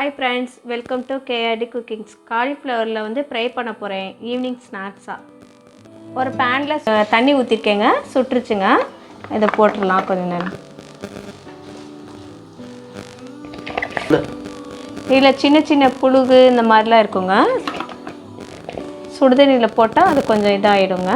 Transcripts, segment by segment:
Hi friends, welcome to KRD Cookings. Cauliflower வந்து fry பண்ண போறேன் ஈவினிங் ஸ்நாக்ஸா. ஒரு panல தண்ணி ஊத்திருக்கேங்க, சுட்டுருச்சுங்க. இத போட்டுறலாம் கொஞ்ச நேரம். இதுல சின்ன சின்ன புழுகு இந்த மாதிரிலாம் இருக்குங்க. சுடுதண்ணில போட்டா அது கொஞ்சம் இதாயிடுங்க.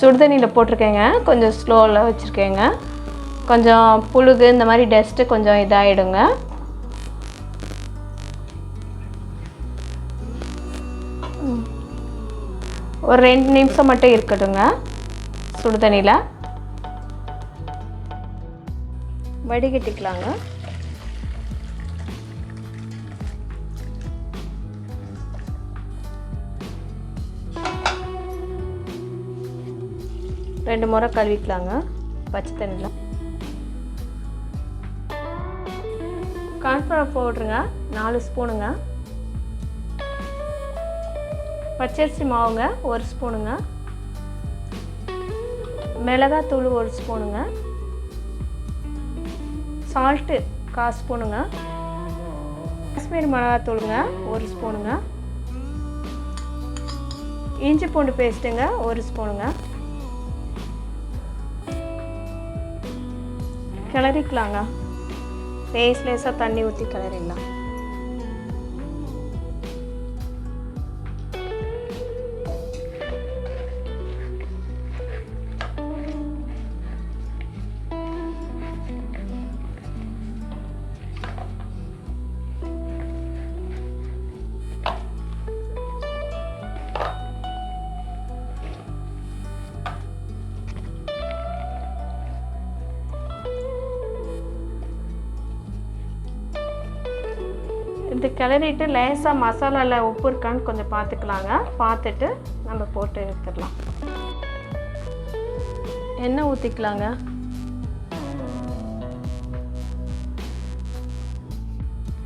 சுடுதண்ணியில் போட்டிருக்கேங்க, கொஞ்சம் ஸ்லோவில் வச்சுருக்கேங்க. கொஞ்சம் புழுகு இந்த மாதிரி டஸ்ட்டு கொஞ்சம் இதாகிடுங்க. ஒரு 2 நிமிஷம் மட்டும் இருக்கட்டுங்க சுடுதண்ணியில். வடிகட்டிக்கலாங்க. ரெண்டு முறை கழுவிக்கலாங்க பச்சை தண்ணியில். கார்ன்ஃப்ளவர் பவுடருங்க 4 ஸ்பூனுங்க. பச்சரிசி மாவுங்க 1 ஸ்பூனுங்க. மிளகாத்தூள் 1 ஸ்பூனுங்க. சால்ட்டு 1/4 ஸ்பூனுங்க. காஷ்மீரி மிளகாத்தூளுங்க 1 ஸ்பூனுங்க. இஞ்சி பூண்டு பேஸ்ட்டுங்க 1 ஸ்பூனுங்க. கிளறிக்கலாங்க. லேசாக தண்ணி ஊற்றி கிளறிடலாம். இது கிளறிட்டு லேசாக மசாலாவில் உப்பு இருக்கான்னு கொஞ்சம் பார்த்துக்கலாங்க. பார்த்துட்டு நம்ம போட்டு எடுத்துடலாம். எண்ணெய் ஊற்றிக்கலாங்க.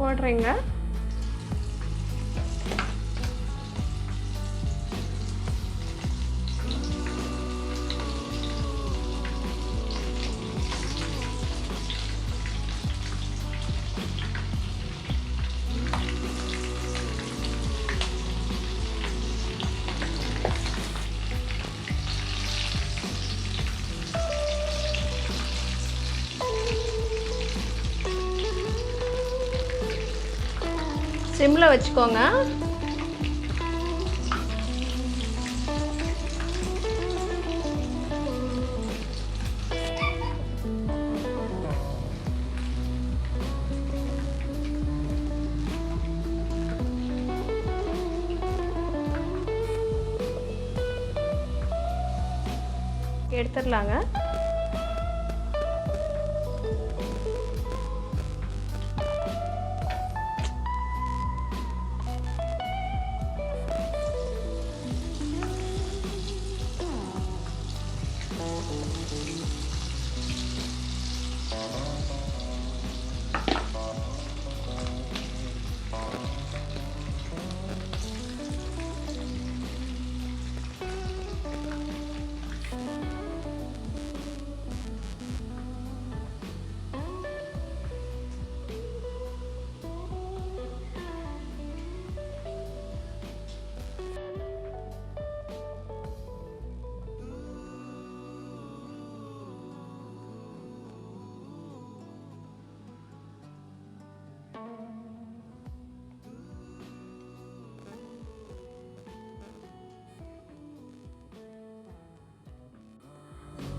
போடுறேங்க. சிம்மில் வச்சுக்கோங்க. எடுத்துடலாங்க.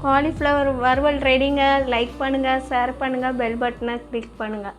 காலிஃப்ளவர் வறுவல் ரெடிங்க. லைக் பண்ணுங்கள், ஷேர் பண்ணுங்கள், பெல் பட்டனை கிளிக் பண்ணுங்கள்.